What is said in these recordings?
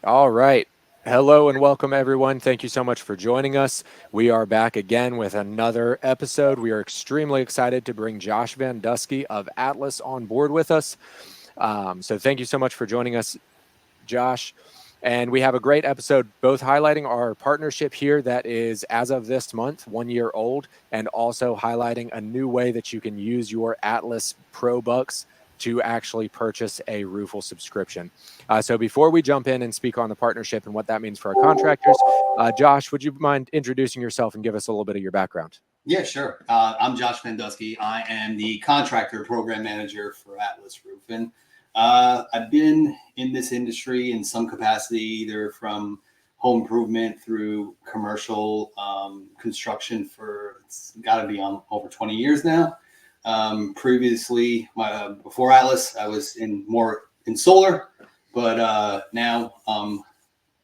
All right. Hello and welcome, everyone. Thank you so much for joining us. We are back again with another episode. We are extremely excited to bring Josh Van Dusky of Atlas on board with us. So, thank you so much for joining us, Josh. And we have a great episode, both highlighting our partnership here that is, as of this month, 1 year old, and also highlighting a new way that you can use your Atlas Pro Bucks to actually purchase a Roofle subscription. So before we jump in and speak on the partnership and what that means for our contractors, Josh, would you mind introducing yourself and give us a little bit of your background? Yeah, sure. I'm Josh Vandusky. I am the contractor program manager for Atlas Roofing. I've been in this industry in some capacity, either from home improvement through commercial construction for it's got to be on over 20 years now. Previously, before Atlas, I was in more in solar, but now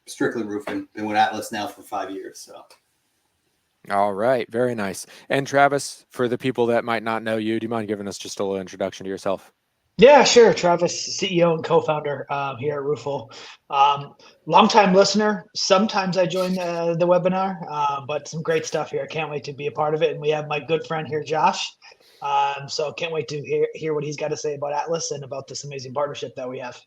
strictly roofing. Been with Atlas now for 5 years. So. All right, very nice. And Travis, for the people that might not know you, do you mind giving us just a little introduction to yourself? Yeah, sure. Travis, CEO and co-founder here at Roofle. Longtime listener. Sometimes I join the webinar, but some great stuff here. Can't wait to be a part of it. And we have my good friend here, Josh. So can't wait to hear what he's got to say about Atlas and about this amazing partnership that we have.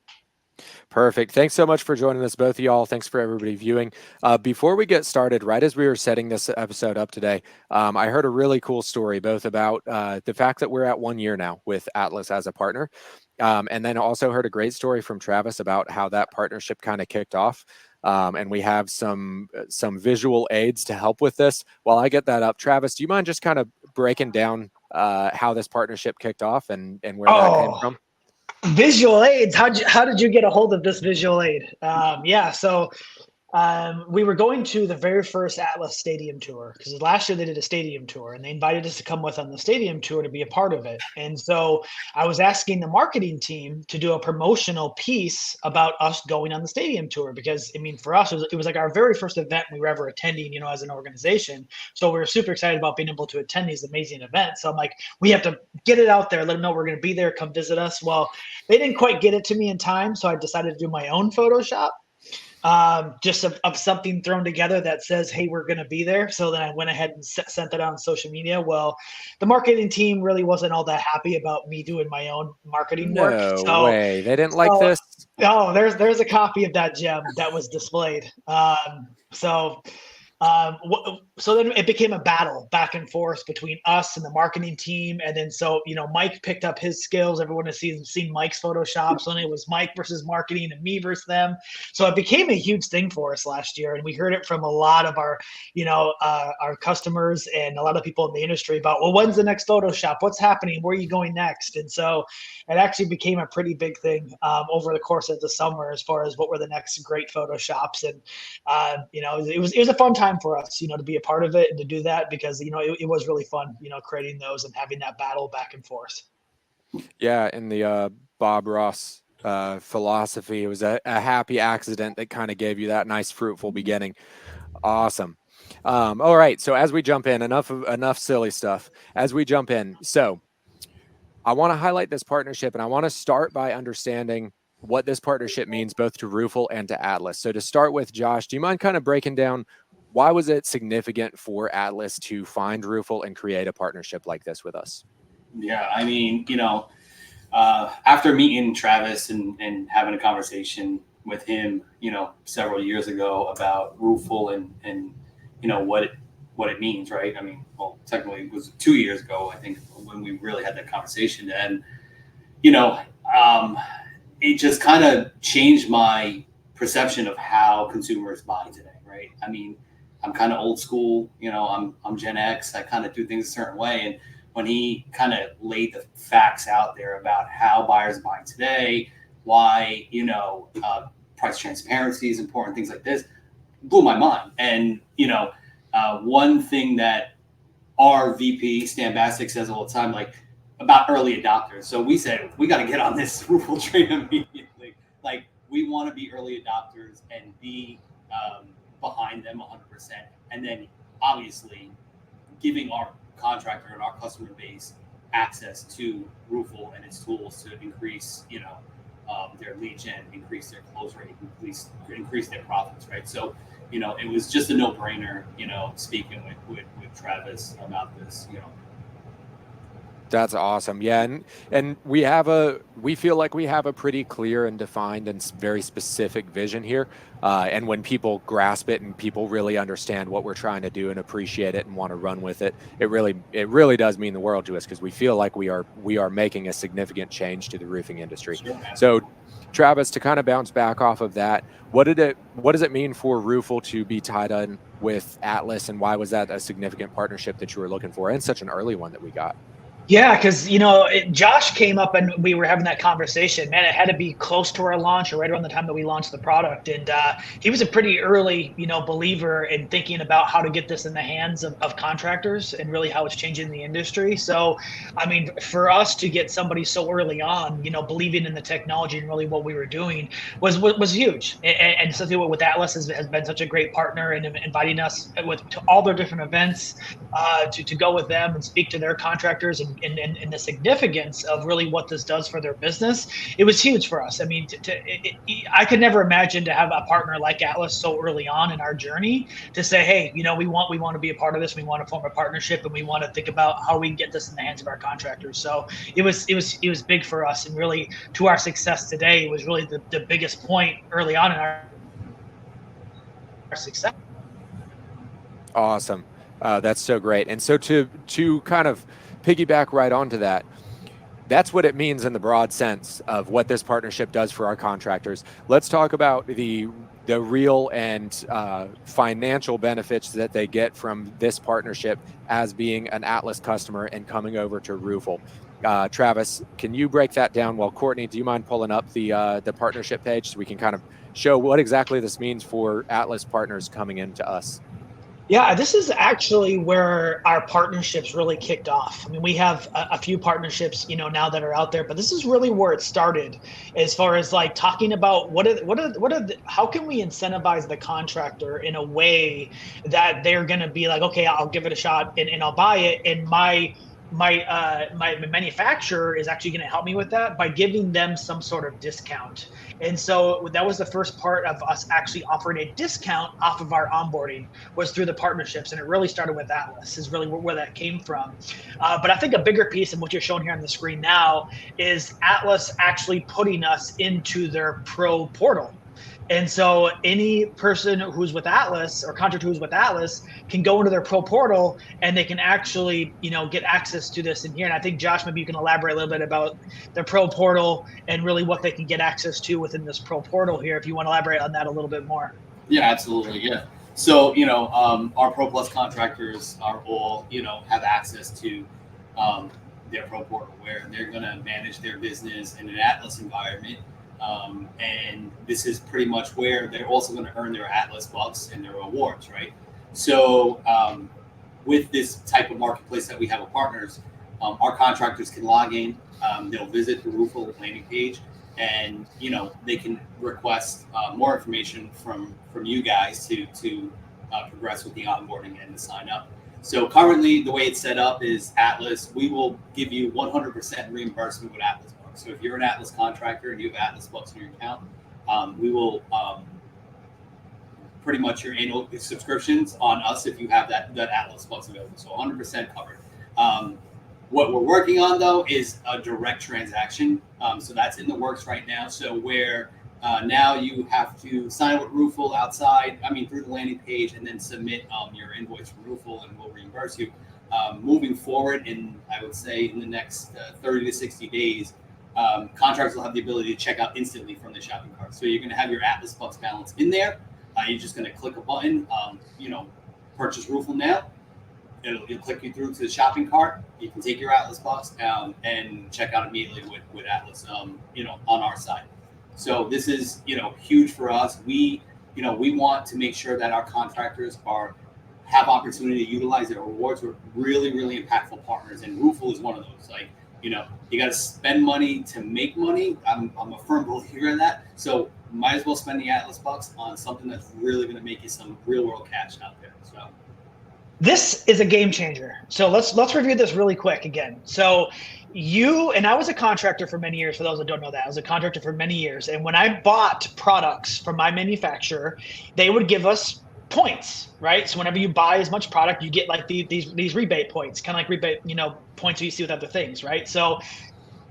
Perfect. Thanks so much for joining us, both of y'all. Thanks for everybody viewing. Before we get started, right as we were setting this episode up today, I heard a really cool story, both about the fact that we're at 1 year now with Atlas as a partner, and then also heard a great story from Travis about how that partnership kind of kicked off. And we have some visual aids to help with this. While I get that up, Travis, do you mind just kind of breaking down how this partnership kicked off and where that came Oh, from? visual aids. How did you get a hold of this visual aid? Yeah, so we were going to the very first Atlas Stadium tour because last year they did a stadium tour and they invited us to come with on the stadium tour to be a part of it. And so I was asking the marketing team to do a promotional piece about us going on the stadium tour because I mean for us it was like our very first event we were ever attending, as an organization. So we were super excited about being able to attend these amazing events. So I'm like, we have to get it out there, let them know we're going to be there, come visit us. Well, they didn't quite get it to me in time, so I decided to do my own Photoshop just of something thrown together that says, hey, we're going to be there. So then I went ahead and sent that out on social media. Well, the marketing team really wasn't all that happy about me doing my own marketing work. No So, way. They didn't like so this? oh, there's a copy of that gem that was displayed. So then it became a battle back and forth between us and the marketing team. And then so, Mike picked up his skills. Everyone has seen Mike's Photoshop. So then it was Mike versus marketing and me versus them. So it became a huge thing for us last year. And we heard it from a lot of our customers and a lot of people in the industry about, well, when's the next Photoshop? What's happening? Where are you going next? And so it actually became a pretty big thing over the course of the summer as far as what were the next great Photoshops. And it was a fun time for us, to be a part of it and to do that because it was really fun, creating those and having that battle back and forth. Yeah, in the Bob Ross philosophy, it was a happy accident that kind of gave you that nice fruitful beginning. Awesome. All right, so as we jump in, enough silly stuff. As we jump in, so I want to highlight this partnership, and I want to start by understanding what this partnership means both to Roofle and to Atlas. So to start with, Josh, do you mind kind of breaking down why was it significant for Atlas to find Roofle and create a partnership like this with us? Yeah, I mean, after meeting Travis and having a conversation with him, several years ago about Roofle and what it means, right? I mean, well, technically it was 2 years ago, I think, when we really had that conversation, and you know, um, it just kind of changed my perception of how consumers buy today, right? I mean, I'm kind of old school, I'm Gen X. I kind of do things a certain way, and when he kind of laid the facts out there about how buyers buy today, why price transparency is important, things like this, blew my mind. And one thing that our VP Stan Bastick says all the time, like about early adopters. So we said we got to get on this Roofle train immediately. Like we want to be early adopters and be behind them 100%, and then obviously giving our contractor and our customer base access to Roofle and its tools to increase, their lead gen, increase their close rate, increase their profits, right? So, it was just a no-brainer, speaking with Travis about this, That's awesome. Yeah, and we feel like we have a pretty clear and defined and very specific vision here. And when people grasp it and people really understand what we're trying to do and appreciate it and want to run with it, it really does mean the world to us, because we feel like we are making a significant change to the roofing industry. Sure, So, Travis, to kind of bounce back off of that, what does it mean for Roofle to be tied in with Atlas, and why was that a significant partnership that you were looking for, and such an early one that we got? Yeah, because Josh came up and we were having that conversation. Man, it had to be close to our launch or right around the time that we launched the product. And he was a pretty early, believer in thinking about how to get this in the hands of contractors and really how it's changing the industry. So, I mean, for us to get somebody so early on, believing in the technology and really what we were doing was huge. And something with Atlas has been such a great partner and inviting us to all their different events to go with them and speak to their contractors and the significance of really what this does for their business. It was huge for us. I mean, I could never imagine to have a partner like Atlas so early on in our journey to say, hey, we want to be a part of this. We want to form a partnership, and we want to think about how we can get this in the hands of our contractors. So it was big for us, and really to our success today, it was really the biggest point early on in our success. Awesome. That's so great. And so to kind of piggyback right onto that, that's what it means in the broad sense of what this partnership does for our contractors. Let's talk about the real and financial benefits that they get from this partnership as being an Atlas customer and coming over to Roofle. Travis, can you break that down? Well, Courtney, do you mind pulling up the partnership page so we can kind of show what exactly this means for Atlas partners coming into us? Yeah, this is actually where our partnerships really kicked off. I mean, we have a few partnerships, now that are out there, but this is really where it started, as far as like talking about how can we incentivize the contractor in a way that they're going to be like, okay, I'll give it a shot and I'll buy it, and my manufacturer is actually going to help me with that by giving them some sort of discount. And so that was the first part of us actually offering a discount off of our onboarding, was through the partnerships. And it really started with Atlas, is really where that came from. But I think a bigger piece, and what you're showing here on the screen now, is Atlas actually putting us into their pro portal. And so any person who's with Atlas, or contractor who's with Atlas, can go into their pro portal and they can actually, get access to this in here. And I think, Josh, maybe you can elaborate a little bit about the pro portal and really what they can get access to within this pro portal here, if you want to elaborate on that a little bit more. Yeah, absolutely. Yeah. So, our Pro Plus contractors are all, have access to their pro portal, where they're going to manage their business in an Atlas environment. And this is pretty much where they're also going to earn their Atlas bucks and their rewards, right? So with this type of marketplace that we have with partners, our contractors can log in, they'll visit the Roofle landing page, and they can request more information from you guys to progress with the onboarding and to sign up. So currently, the way it's set up is Atlas, we will give you 100% reimbursement with Atlas. So if you're an Atlas contractor and you have Atlas bucks in your account, we will pretty much your annual subscriptions on us if you have that Atlas bucks available. So 100% covered. What we're working on, though, is a direct transaction. So that's in the works right now. So where now you have to sign with Roofle through the landing page, and then submit your invoice for Roofle, and we'll reimburse you. Moving forward, I would say in the next 30 to 60 days, contractors will have the ability to check out instantly from the shopping cart. So you're going to have your Atlas bucks balance in there. You're just going to click a button, purchase Roofle now. It'll click you through to the shopping cart. You can take your Atlas bucks and check out immediately with Atlas, on our side. So this is, huge for us. We want to make sure that our contractors have opportunity to utilize their rewards with really, really impactful partners, and Roofle is one of those. Like, you got to spend money to make money. I'm a firm believer in that. So might as well spend the Atlas bucks on something that's really going to make you some real world cash out there. So this is a game changer. So let's review this really quick again. So, I was a contractor for many years. For those that don't know that, I was a contractor for many years. And when I bought products from my manufacturer, they would give us points, right? So whenever you buy as much product, you get like these rebate points, kind of like rebate, points you see with other things, right? So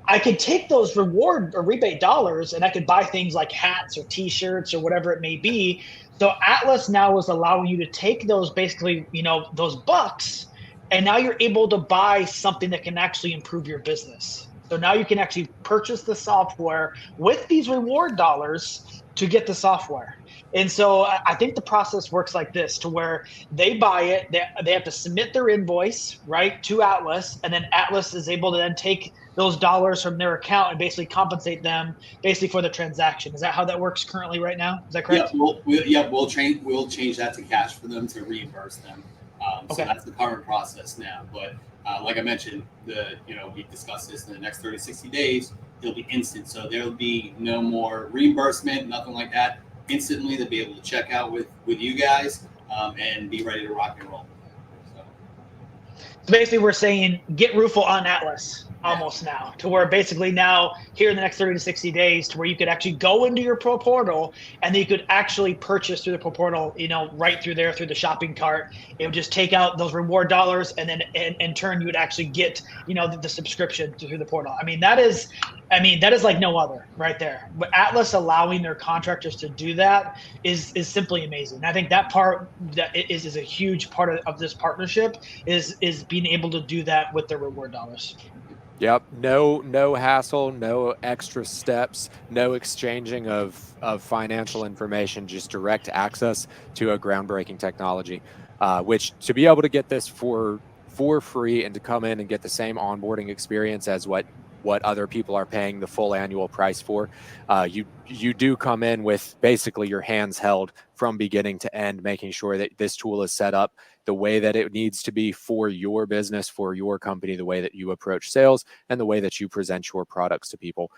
I could take those reward or rebate dollars and I could buy things like hats or t-shirts or whatever it may be. So Atlas now is allowing you to take those basically, those bucks, and now you're able to buy something that can actually improve your business. So now you can actually purchase the software with these reward dollars to get the software. And so I think the process works like this, to where they buy it, they have to submit their invoice, right, to Atlas, and then Atlas is able to then take those dollars from their account and basically compensate them basically for the transaction. Is that how that works currently right now? Is that correct? Yeah, we'll change that to cash for them to reimburse them. So Okay. that's the current process now. But like I mentioned, we discussed this in the next 30 to 60 days. It'll be instant. So there'll be no more reimbursement, nothing like that. Instantly, they'll be able to check out with you guys and be ready to rock and roll. So basically, we're saying get ROOFLE on Atlas almost now, to where basically now here in the next 30 to 60 days, to where you could actually go into your pro portal and then you could actually purchase through the pro portal, right through there, through the shopping cart. It would just take out those reward dollars, and then in turn you would actually get, the subscription through the portal. that is like no other right there. But Atlas allowing their contractors to do that is simply amazing. I think that part that is a huge part of this partnership is being able to do that with their reward dollars. Yep. No hassle, no extra steps, no exchanging of financial information, just direct access to a groundbreaking technology, which to be able to get this for free and to come in and get the same onboarding experience as what other people are paying the full annual price for, you do come in with basically your hands held from beginning to end, making sure that this tool is set up the way that it needs to be for your business, for your company, the way that you approach sales, and the way that you present your products to people.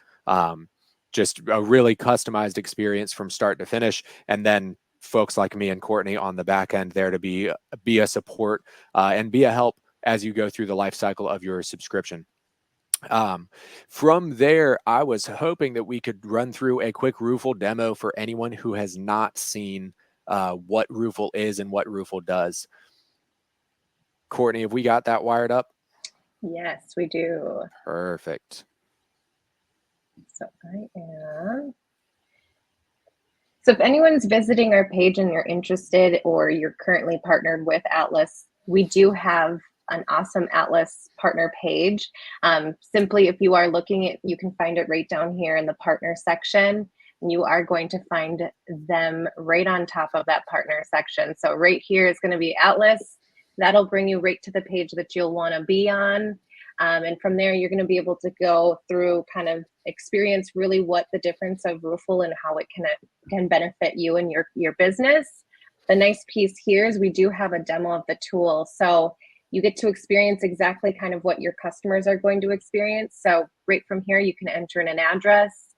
Just a really customized experience from start to finish. And then folks like me and Courtney on the back end there to be a support and be a help as you go through the life cycle of your subscription. From there, I was hoping that we could run through a quick ROOFLE demo for anyone who has not seen what ROOFLE is and what ROOFLE does. Courtney, have we got that wired up? Yes, we do. Perfect. So I am. So if anyone's visiting our page and you're interested, or you're currently partnered with Atlas, we do have an awesome Atlas partner page. Simply, if you are looking at, you can find it right down here in the partner section. And you are going to find them right on top of that partner section. So right here is going to be Atlas. That'll bring you right to the page that you'll want to be on. And from there, you're going to be able to go through, kind of experience really what the difference of ROOFLE and how it can benefit you and your business. The nice piece here is we do have a demo of the tool. So you get to experience exactly kind of what your customers are going to experience. So right from here, you can enter in an address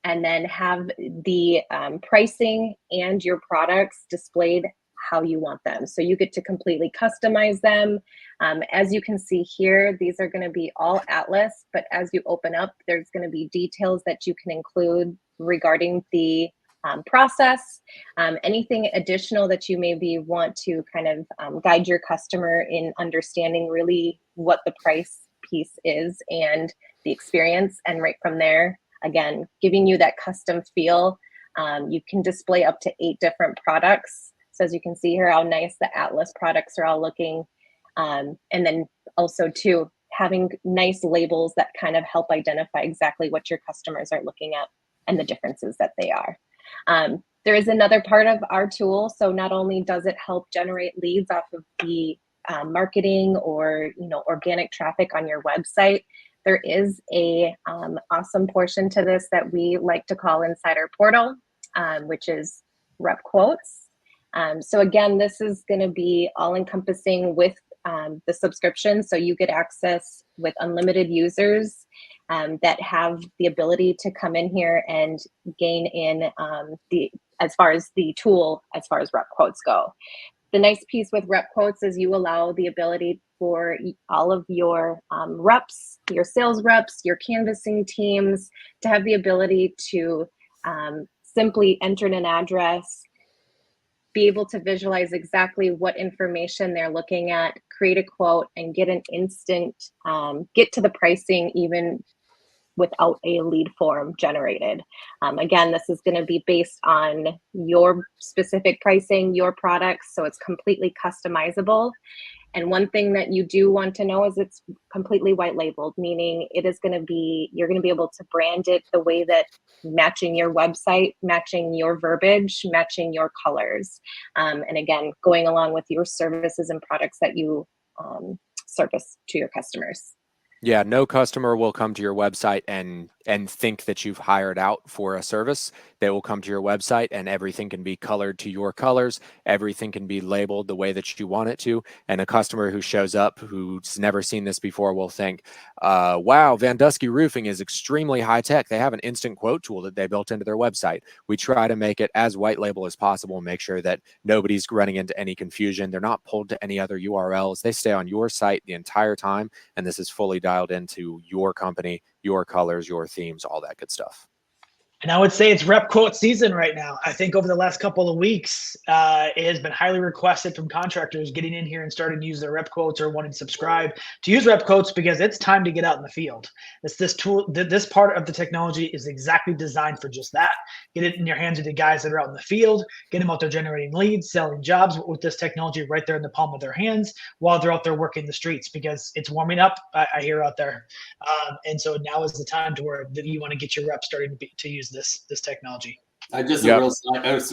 and then have the pricing and your products displayed how you want them. So you get to completely customize them. As you can see here, these are going to be all Atlas, but as you open up, there's going to be details that you can include regarding the process, anything additional that you maybe want to kind of guide your customer in understanding really what the price piece is and the experience. And right from there, again, giving you that custom feel. You can display up to 8 different products. So as you can see here, how nice the Atlas products are all looking. And then also too, having nice labels that kind of help identify exactly what your customers are looking at and the differences that they are. There is another part of our tool. So not only does it help generate leads off of the marketing or organic traffic on your website, there is a awesome portion to this that we like to call inside our portal, which is rep quotes. So again, this is going to be all encompassing with the subscription. So you get access with unlimited users that have the ability to come in here and gain in as far as the tool, as far as rep quotes go. The nice piece with rep quotes is you allow the ability for all of your reps, your sales reps, your canvassing teams to have the ability to simply enter in an address, be able to visualize exactly what information they're looking at, create a quote, and get an instant, get to the pricing even without a lead form generated. Again, this is going to be based on your specific pricing, your products, so it's completely customizable. And one thing that you do want to know is it's completely white labeled, meaning it is going to be, you're going to be able to brand it the way that matching your website, matching your verbiage, matching your colors. And again, going along with your services and products that you service to your customers. Yeah, no customer will come to your website and think that you've hired out for a service. They will come to your website and everything can be colored to your colors. Everything can be labeled the way that you want it to. And a customer who shows up who's never seen this before will think, wow, Vandusky Roofing is extremely high tech. They have an instant quote tool that they built into their website. We try to make it as white label as possible and make sure that nobody's running into any confusion. They're not pulled to any other URLs. They stay on your site the entire time. And this is fully dialed into your company, your colors, your themes, all that good stuff. And I would say it's rep quote season right now. I think over the last couple of weeks, it has been highly requested from contractors getting in here and starting to use their rep quotes or wanting to subscribe to use rep quotes because it's time to get out in the field. This tool, this part of the technology is exactly designed for just that. Get it in your hands of the guys that are out in the field, get them out there generating leads, selling jobs with this technology right there in the palm of their hands while they're out there working the streets because it's warming up, I hear out there. And so now is the time to where you want to get your reps starting to use this technology. A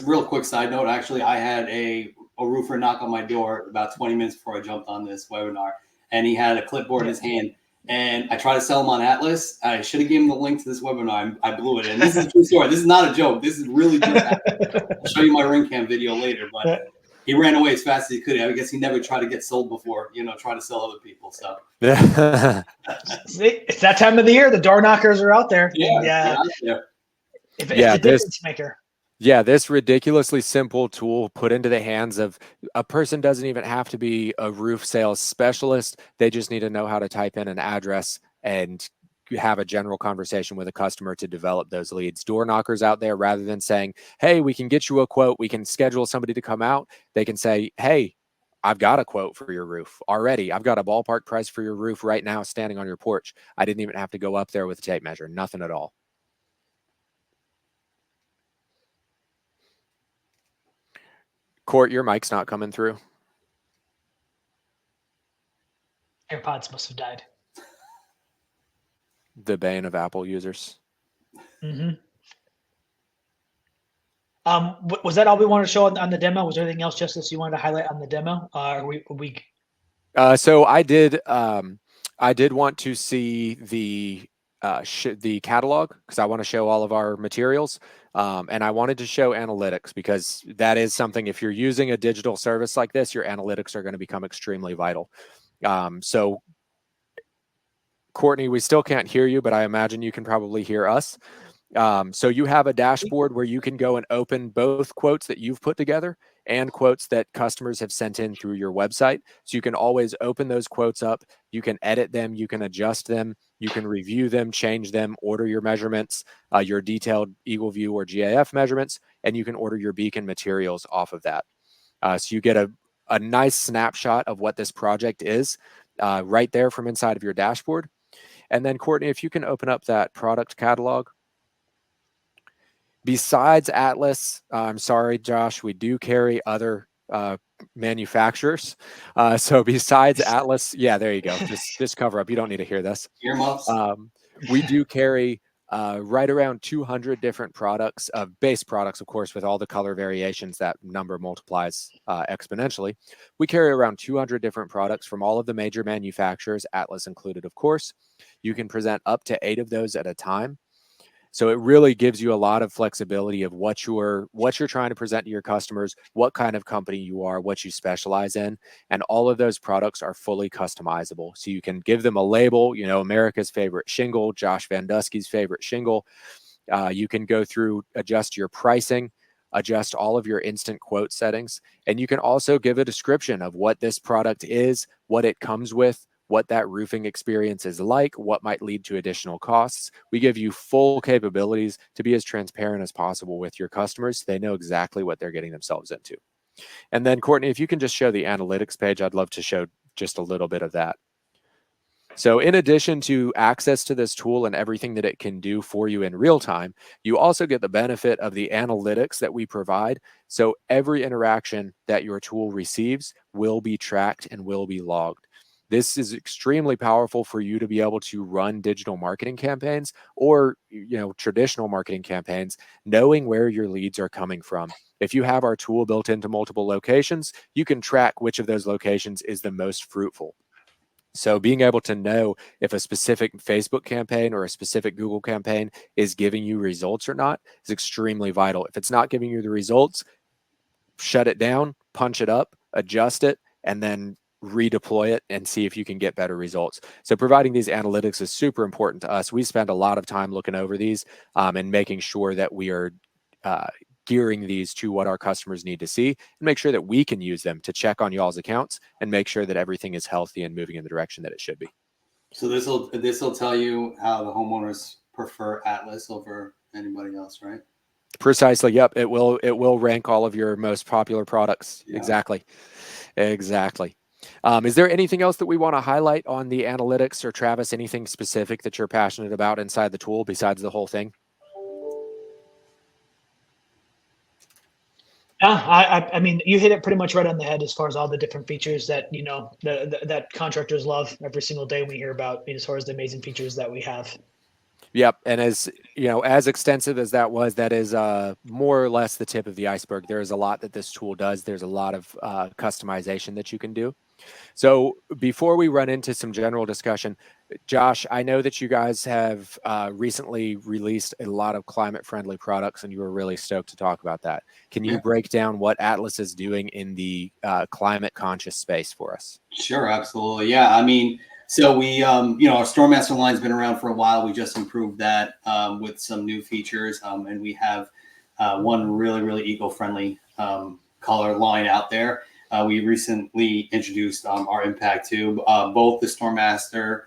real quick side note. Actually, I had a roofer knock on my door about 20 minutes before I jumped on this webinar, and he had a clipboard in his hand. And I tried to sell him on Atlas. I should have given him the link to this webinar. I blew it. And this is a true story. This is not a joke. This is really just happened. I'll show you my ring cam video later. But he ran away as fast as he could. I guess he never tried to get sold before, trying to sell other people. So it's that time of the year. The door knockers are out there. Yeah. It's a difference maker. Yeah, this ridiculously simple tool put into the hands of a person doesn't even have to be a roof sales specialist. They just need to know how to type in an address and have a general conversation with a customer to develop those leads. Door knockers out there, rather than saying, hey, we can get you a quote, we can schedule somebody to come out, they can say, hey, I've got a quote for your roof already. I've got a ballpark price for your roof right now standing on your porch. I didn't even have to go up there with a tape measure, nothing at all. Court, your mic's not coming through. AirPods must have died. The bane of Apple users. Mm-hmm. Was that all we wanted to show on the demo? Was there anything else, Justice, you wanted to highlight on the demo? So I did want to see the catalog because I want to show all of our materials. And I wanted to show analytics because that is something, if you're using a digital service like this, your analytics are going to become extremely vital. So Courtney, we still can't hear you, but I imagine you can probably hear us. So you have a dashboard where you can go and open both quotes that you've put together and quotes that customers have sent in through your website. So you can always open those quotes up. You can edit them. You can adjust them. You can review them, change them, order your measurements, your detailed Eagle View or GIF measurements, and you can order your beacon materials off of that. So you get a nice snapshot of what this project is right there from inside of your dashboard. And then Courtney, if you can open up that product catalog. Besides Atlas, I'm sorry, Josh, we do carry other manufacturers. So besides Atlas, yeah, there you go. Just cover up. You don't need to hear this. Earmuffs. We do carry right around 200 different products, base products, of course, with all the color variations, that number multiplies exponentially. We carry around 200 different products from all of the major manufacturers, Atlas included, of course. You can present up to 8 of those at a time. So it really gives you a lot of flexibility of what you're trying to present to your customers, what kind of company you are, what you specialize in, and all of those products are fully customizable. So you can give them a label, America's favorite shingle, Josh Vandusky's favorite shingle. You can go through, adjust your pricing. adjust all of your instant quote settings, and you can also give a description of what this product is, what it comes with, what that roofing experience is like, what might lead to additional costs. We give you full capabilities to be as transparent as possible with your customers so they know exactly what they're getting themselves into. And then, Courtney, if you can just show the analytics page, I'd love to show just a little bit of that. So in addition to access to this tool and everything that it can do for you in real time, you also get the benefit of the analytics that we provide. So every interaction that your tool receives will be tracked and will be logged. This is extremely powerful for you to be able to run digital marketing campaigns or, traditional marketing campaigns, knowing where your leads are coming from. If you have our tool built into multiple locations, you can track which of those locations is the most fruitful. So being able to know if a specific Facebook campaign or a specific Google campaign is giving you results or not is extremely vital. If it's not giving you the results, shut it down, punch it up, adjust it, and then redeploy it and see if you can get better results. So providing these analytics is super important to us. We spend a lot of time looking over these and making sure that we are gearing these to what our customers need to see and make sure that we can use them to check on y'all's accounts and make sure that everything is healthy and moving in the direction that it should be. So this will tell you how the homeowners prefer Atlas over anybody else, right? Precisely. Yep. It will rank all of your most popular products. Yeah. Exactly. Is there anything else that we want to highlight on the analytics, or Travis, anything specific that you're passionate about inside the tool besides the whole thing? I mean, you hit it pretty much right on the head as far as all the different features that, that contractors love every single day we hear about, as far as the amazing features that we have. Yep. And as extensive as that was, that is more or less the tip of the iceberg. There is a lot that this tool does. There's a lot of customization that you can do. So before we run into some general discussion, Josh, I know that you guys have recently released a lot of climate-friendly products, and you were really stoked to talk about that. Can you break down what Atlas is doing in the climate-conscious space for us? Sure, absolutely. Yeah, I mean, so we, our StormMaster line's been around for a while. We just improved that with some new features, and we have one really, really eco-friendly color line out there. We recently introduced our Impact tube. Both the StormMaster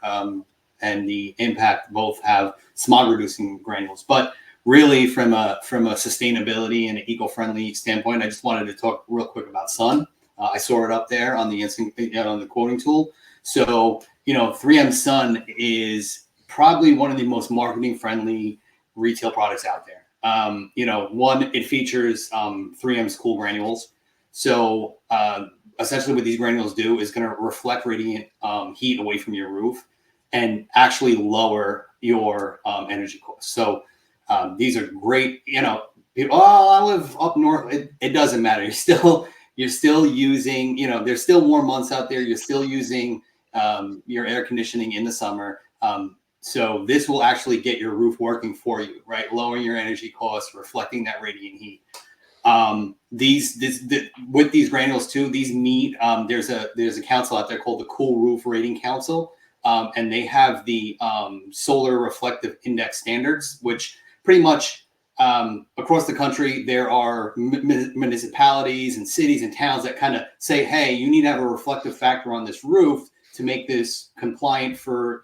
and the Impact both have smog reducing granules. But really, from a sustainability and an eco-friendly standpoint, I just wanted to talk real quick about sun. I saw it up there on the on the quoting tool. So 3M Sun is probably one of the most marketing friendly retail products out there. One, it features 3M's cool granules. So essentially what these granules do is going to reflect radiant heat away from your roof and actually lower your energy costs. So these are great, people, I live up north. It doesn't matter. You're still using, there's still warm months out there. You're still using your air conditioning in the summer. So this will actually get your roof working for you, right? Lowering your energy costs, reflecting that radiant heat. With these granules too, these meet, there's a council out there called the Cool Roof Rating Council. And they have the solar reflective index standards, which pretty much across the country, there are municipalities and cities and towns that kind of say, hey, you need to have a reflective factor on this roof to make this compliant for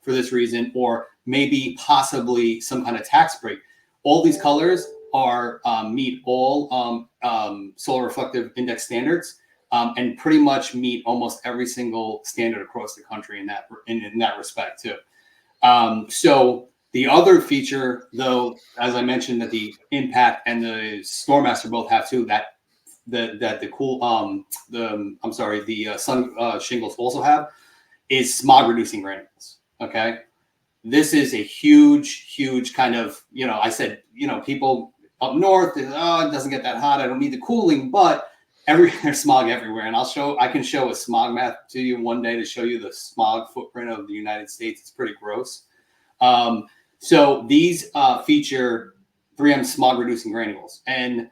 this reason, or maybe possibly some kind of tax break. All these colors are meet all solar reflective index standards and pretty much meet almost every single standard across the country in that respect too. So the other feature, though, as I mentioned, that the Impact and the StormMaster both have too, that the Sun shingles also have, is smog reducing granules. Okay, this is a huge kind of, I said, people up north, it doesn't get that hot, I don't need the cooling, but there's smog everywhere. And I can show a smog map to you one day to show you the smog footprint of the United States. It's pretty gross. So these feature 3M smog reducing granules, and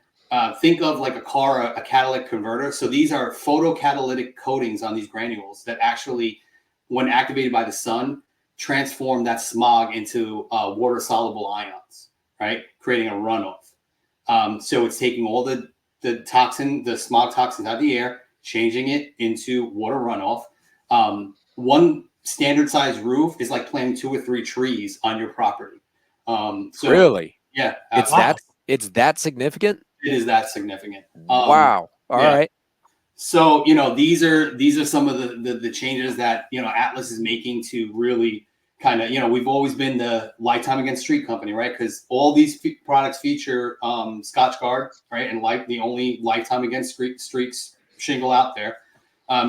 think of like a car, a catalytic converter. So these are photocatalytic coatings on these granules that actually, when activated by the sun, transform that smog into water soluble ions, right? Creating a runoff. So it's taking all the smog toxins out of the air, changing it into water runoff. One standard size roof is like planting 2 or 3 trees on your property. So Really? yeah, It's Wow. it's that significant? it is that significant. Wow. All yeah. right. So, these are some of the changes that, Atlas is making to really kind of, we've always been the lifetime against street company, right? Because all these products feature Scotch Guard, right? And like the only lifetime against streaks shingle out there.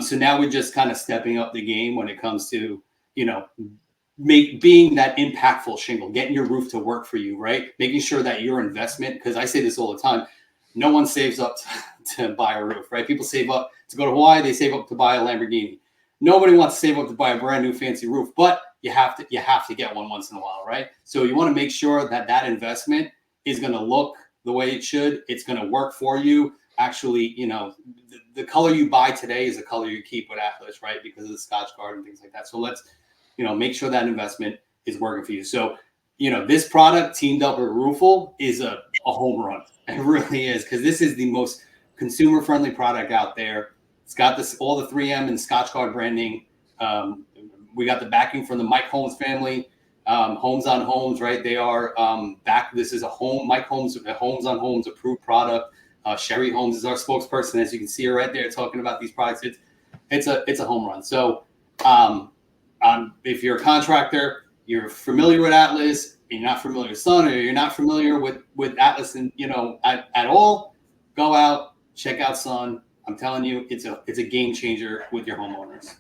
So now we're just kind of stepping up the game when it comes to, being that impactful shingle, getting your roof to work for you, right? Making sure that your investment, because I say this all the time, no one saves up to buy a roof, right? People save up to go to Hawaii. They save up to buy a Lamborghini. Nobody wants to save up to buy a brand new fancy roof, but you have to get one once in a while, right? So you want to make sure that investment is going to look the way it should. It's going to work for you. Actually, the color you buy today is the color you keep with Atlas, right? Because of the Scotch Guard and things like that. So let's, make sure that investment is working for you. So, this product teamed up with Roofle is a home run. It really is, because this is the most consumer-friendly product out there. It's got all the 3M and Scotch Guard branding. We got the backing from the Mike Holmes family, Homes on Homes, right? They are back. This is a Mike Holmes, Homes on Homes approved product. Sherry Holmes is our spokesperson, as you can see her right there talking about these products. It's a home run. So if you're a contractor, you're familiar with Atlas, and you're not familiar with Sun, or you're not familiar with Atlas, and at all, go out, check out Sun. I'm telling you, it's a game changer with your homeowners.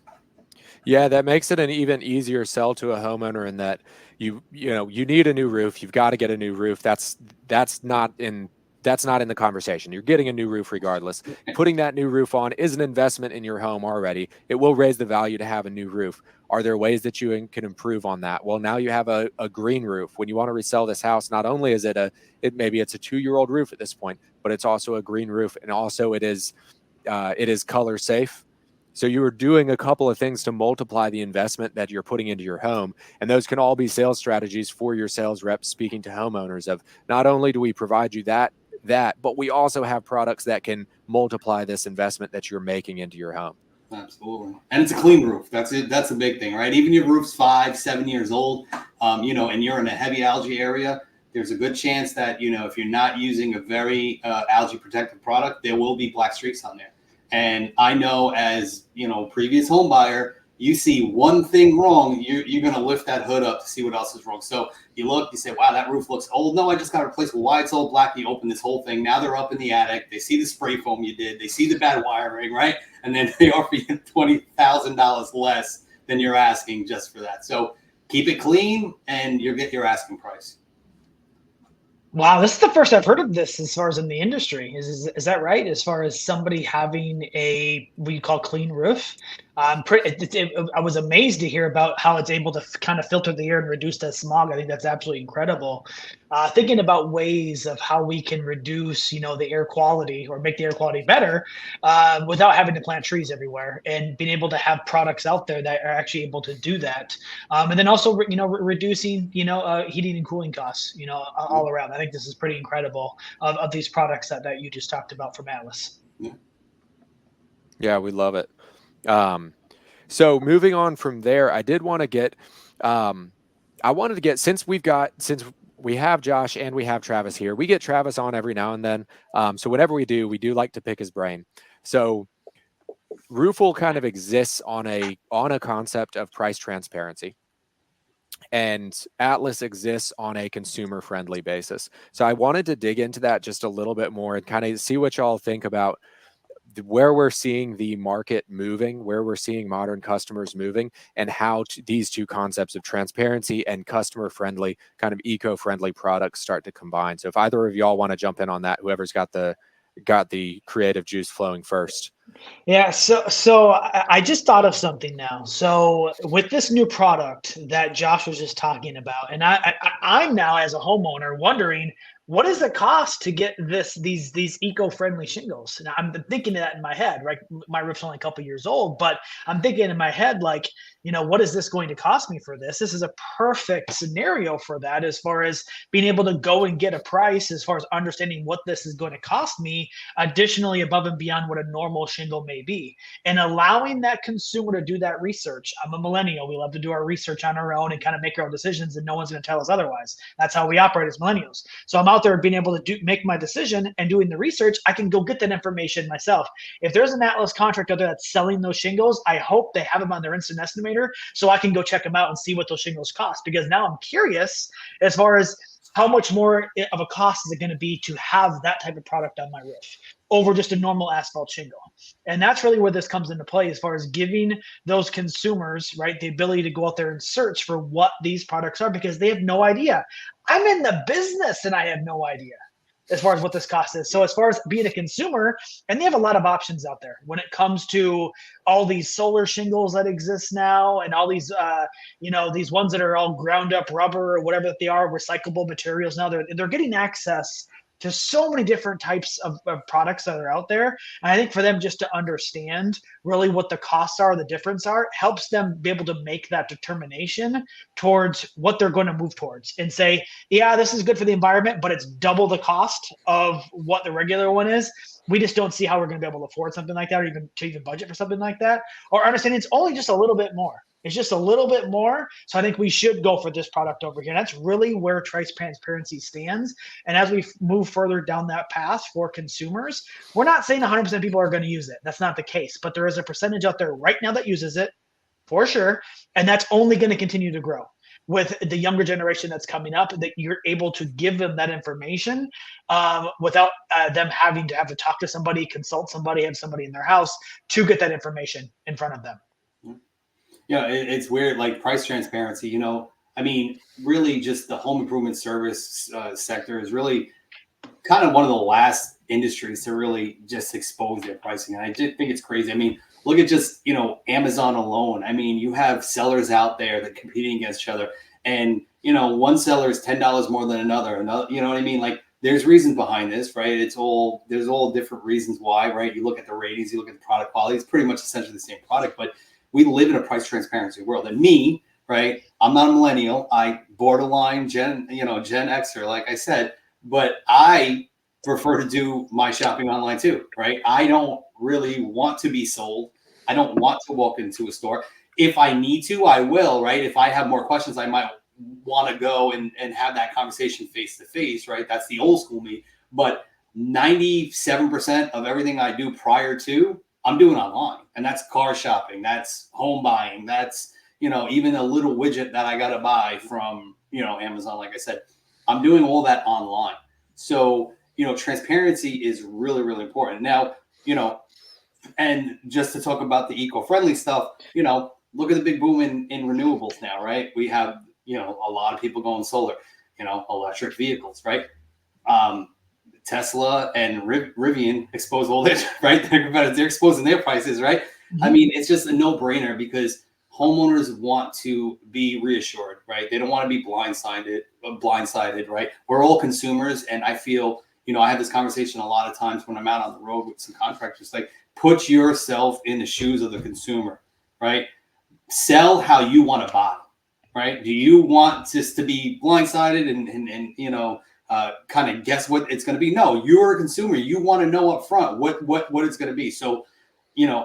Yeah, that makes it an even easier sell to a homeowner in that you need a new roof. You've got to get a new roof. That's not in the conversation. You're getting a new roof regardless. Putting that new roof on is an investment in your home already. It will raise the value to have a new roof. Are there ways that you can improve on that? Well, now you have a green roof. When you want to resell this house, not only is maybe it's a 2-year-old roof at this point, but it's also a green roof, and also it is color safe. So you are doing a couple of things to multiply the investment that you're putting into your home. And those can all be sales strategies for your sales reps speaking to homeowners of, not only do we provide you that, but we also have products that can multiply this investment that you're making into your home. Absolutely. And it's a clean roof. That's it. That's a big thing, right? Even your roof's 5-7 years old, and you're in a heavy algae area, there's a good chance that, if you're not using a very algae protective product, there will be black streaks on there. And I know, as previous home buyer, you see one thing wrong, you're going to lift that hood up to see what else is wrong. So you look, you say, wow, that roof looks old. No, I just got to replace it. Why it's all black? You open this whole thing. Now they're up in the attic. They see the spray foam you did. They see the bad wiring, right? And then they offer you $20,000 less than you're asking just for that. So keep it clean and you'll get your asking price. Wow, this is the first I've heard of this as far as in the industry. Is that right? As far as somebody having what you call clean roof, I was amazed to hear about how it's able to kind of filter the air and reduce that smog. I think that's absolutely incredible. Thinking about ways of how we can reduce, the air quality or make the air quality better without having to plant trees everywhere, and being able to have products out there that are actually able to do that. And then also, reducing, heating and cooling costs, all around. I think this is pretty incredible of these products that you just talked about from Atlas. Yeah, we love it. So moving on from there, I did want to get, since we have Josh and we have Travis here, we get Travis on every now and then. So whenever we do like to pick his brain. So Roofle kind of exists on a concept of price transparency, and Atlas exists on a consumer friendly basis. So I wanted to dig into that just a little bit more and kind of see what y'all think about where we're seeing the market moving, where we're seeing modern customers moving, and how these two concepts of transparency and customer-friendly, kind of eco-friendly products start to combine. So if either of y'all want to jump in on that, whoever's got the creative juice flowing first. Yeah, so I just thought of something now. So with this new product that Josh was just talking about, and I'm now, as a homeowner, wondering, what is the cost to get these eco-friendly shingles? Now I'm thinking of that in my head, right? My roof's only a couple years old, but I'm thinking in my head, like, what is this going to cost me for this? This is a perfect scenario for that, as far as being able to go and get a price, as far as understanding what this is going to cost me, additionally above and beyond what a normal shingle may be, and allowing that consumer to do that research. I'm a millennial. We love to do our research on our own and kind of make our own decisions, and no one's going to tell us otherwise. That's how we operate as millennials. So I'm out there being able to make my decision and doing the research. I can go get that information myself. If there's an Atlas contractor out there that's selling those shingles, I hope they have them on their instant estimator so I can go check them out and see what those shingles cost, because now I'm curious as far as how much more of a cost is it going to be to have that type of product on my roof over just a normal asphalt shingle. And that's really where this comes into play, as far as giving those consumers, right, the ability to go out there and search for what these products are, because they have no idea. I'm in the business and I have no idea as far as what this cost is. So as far as being a consumer, and they have a lot of options out there when it comes to all these solar shingles that exist now, and all these, these ones that are all ground up rubber or whatever that they are, recyclable materials. Now they're getting access to so many different types of products that are out there. And I think for them just to understand really what the costs are, the difference are, helps them be able to make that determination towards what they're going to move towards, and say, yeah, this is good for the environment, but it's double the cost of what the regular one is. We just don't see how we're going to be able to afford something like that, or even to even budget for something like that, or understanding it's only just a little bit more. It's just a little bit more. So I think we should go for this product over here. And that's really where Trice Transparency stands. And as we move further down that path for consumers, we're not saying 100% of people are going to use it. That's not the case. But there is a percentage out there right now that uses it, for sure. And that's only going to continue to grow with the younger generation that's coming up, that you're able to give them that information without them having to have to talk to somebody, consult somebody, have somebody in their house to get that information in front of them. Yeah, it's weird, like price transparency, I mean, really just the home improvement service sector is really kind of one of the last industries to really just expose their pricing. And I just think it's crazy. I mean, look at just, Amazon alone. I mean, you have sellers out there that competing against each other, and, one seller is $10 more than another, you know what I mean? Like, there's reasons there's all different reasons why, right? You look at the ratings, you look at the product quality, it's pretty much essentially the same product, but we live in a price transparency world. And me, right, I'm not a millennial. I borderline Gen Xer, like I said, but I prefer to do my shopping online too, right? I don't really want to be sold. I don't want to walk into a store. If I need to, I will, right? If I have more questions, I might want to go and have that conversation face to face, right? That's the old school me. But 97% of everything I do prior to, I'm doing online, and that's car shopping, that's home buying, that's, even a little widget that I got to buy from, Amazon. Like I said, I'm doing all that online. So, transparency is really, really important. Now, and just to talk about the eco-friendly stuff, look at the big boom in renewables now, right? We have, a lot of people going solar, electric vehicles, right? Tesla and Rivian expose all this, right? They're exposing their prices, right? Mm-hmm. I mean, it's just a no-brainer, because homeowners want to be reassured, right? They don't want to be blindsided, right? We're all consumers, and I feel, I have this conversation a lot of times when I'm out on the road with some contractors, like, put yourself in the shoes of the consumer, right? Sell how you want to buy, right? Do you want just to be blindsided and kind of guess what it's going to be? No, you're a consumer. You want to know up front what it's going to be. So,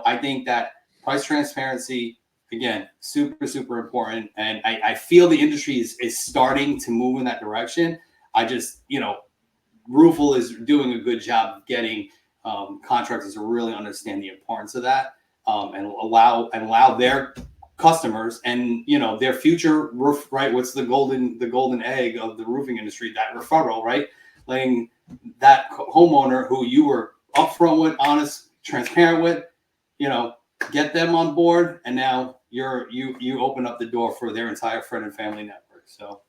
I think that price transparency, again, super, super important. And I feel the industry is starting to move in that direction. I just, Roofle is doing a good job of getting contractors to really understand the importance of that, and allow their customers and their future roof, right? What's the golden egg of the roofing industry? That referral, right? Letting that homeowner who you were upfront with, honest, transparent with, get them on board, and now you open up the door for their entire friend and family network. So.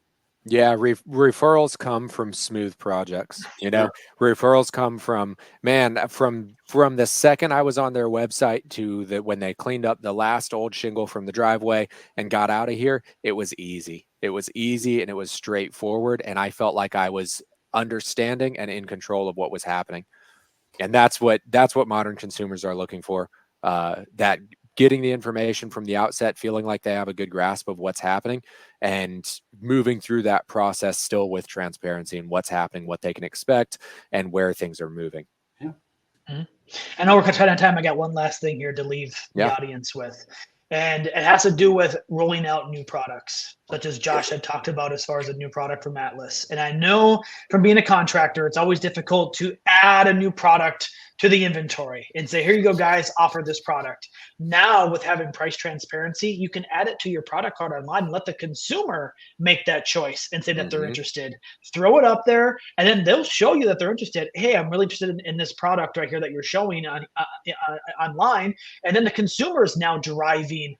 Yeah, referrals come from smooth projects. Referrals come from the second I was on their website to when they cleaned up the last old shingle from the driveway and got out of here. It was easy. It was easy and it was straightforward. And I felt like I was understanding and in control of what was happening. And that's what modern consumers are looking for. That getting the information from the outset, feeling like they have a good grasp of what's happening, and moving through that process still with transparency and what's happening, what they can expect, and where things are moving. Yeah. Mm-hmm. I know we're kind of on time. I got one last thing here to leave the audience with. And it has to do with rolling out new products, such as Josh had talked about as far as a new product from Atlas. And I know from being a contractor, it's always difficult to add a new product to the inventory and say, here you go, guys, offer this product. Now, with having price transparency, you can add it to your product card online and let the consumer make that choice and say that they're interested. Throw it up there, and then they'll show you that they're interested. Hey, I'm really interested in this product right here that you're showing on online. And then the consumer is now driving,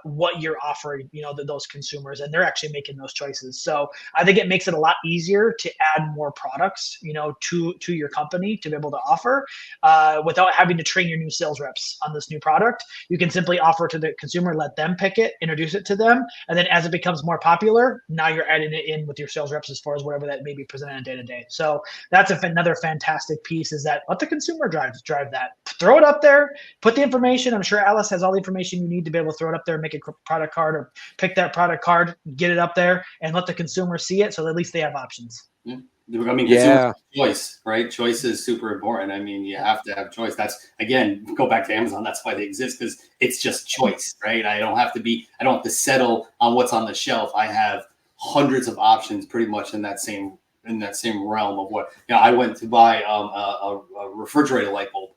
what you're offering, those consumers, and they're actually making those choices. So I think it makes it a lot easier to add more products, to your company to be able to offer without having to train your new sales reps on this new product. You can simply offer to the consumer, let them pick it, introduce it to them, and then as it becomes more popular, now you're adding it in with your sales reps as far as whatever that may be presented on day to day. So that's another fantastic piece, is that let the consumer drive that. Throw it up there, put the information. I'm sure Atlas has all the information you need to be able to throw it up there, make a product card, or pick that product card, get it up there, and let the consumer see it, so at least they have options. Yeah. I mean, choice, right? Choice is super important. I mean, you have to have choice. That's, again, go back to Amazon. That's why they exist, because it's just choice, right? I don't have to settle on what's on the shelf. I have hundreds of options pretty much in that same realm of what, I went to buy a refrigerator light bulb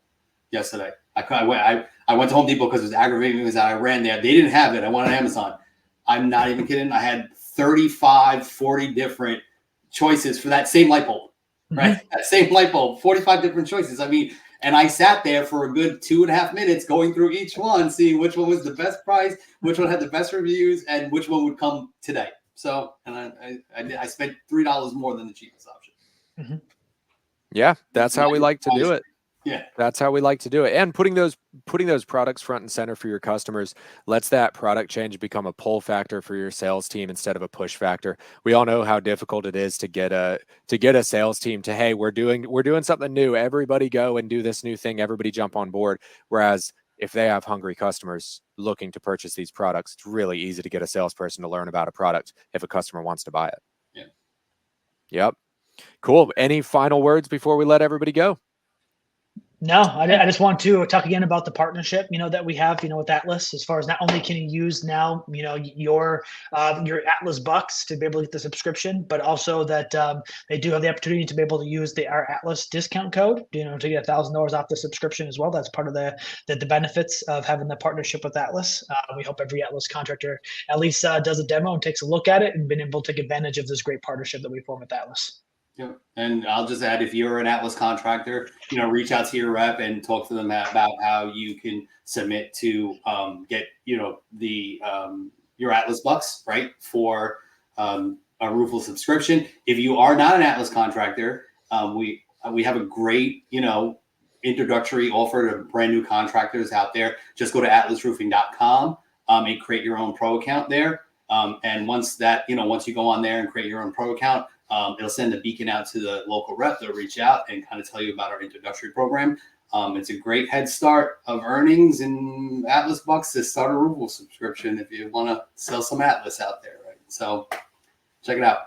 yesterday. I went to Home Depot because it was aggravating me, because I ran there. They didn't have it. I went on Amazon. I'm not even kidding. I had 35, 40 different choices for that same light bulb, right? That same light bulb, 45 different choices. I mean, and I sat there for a good 2.5 minutes going through each one, seeing which one was the best price, which one had the best reviews, and which one would come today. So, and I spent $3 more than the cheapest option. Yeah, that's how we like to do it. Yeah, that's how we like to do it. And putting those products front and center for your customers lets that product change become a pull factor for your sales team instead of a push factor. We all know how difficult it is to get a sales team to, hey, we're doing something new. Everybody go and do this new thing. Everybody jump on board. Whereas if they have hungry customers looking to purchase these products, it's really easy to get a salesperson to learn about a product if a customer wants to buy it. Yeah. Yep. Cool. Any final words before we let everybody go? No, I just want to talk again about the partnership, that we have, with Atlas, as far as not only can you use now, your Atlas bucks to be able to get the subscription, but also that they do have the opportunity to be able to use our Atlas discount code, to get $1,000 off the subscription as well. That's part of the benefits of having the partnership with Atlas. We hope every Atlas contractor at least does a demo and takes a look at it and been able to take advantage of this great partnership that we form with Atlas. Yeah. And I'll just add, if you're an Atlas contractor, reach out to your rep and talk to them about how you can submit to get, your Atlas bucks, right, for a ROOFLE subscription. If you are not an Atlas contractor, we have a great, introductory offer to brand new contractors out there. Just go to atlasroofing.com and create your own pro account there. And once you go on there and create your own pro account, it'll send a beacon out to the local rep. They'll reach out and kind of tell you about our introductory program. It's a great head start of earnings in Atlas bucks to start a ROOFLE subscription if you want to sell some Atlas out there, right? So check it out.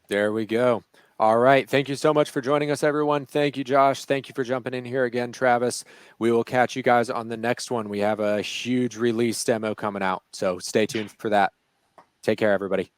There we go. All right. Thank you so much for joining us, everyone. Thank you, Josh. Thank you for jumping in here again, Travis. We will catch you guys on the next one. We have a huge release demo coming out, so stay tuned for that. Take care, everybody.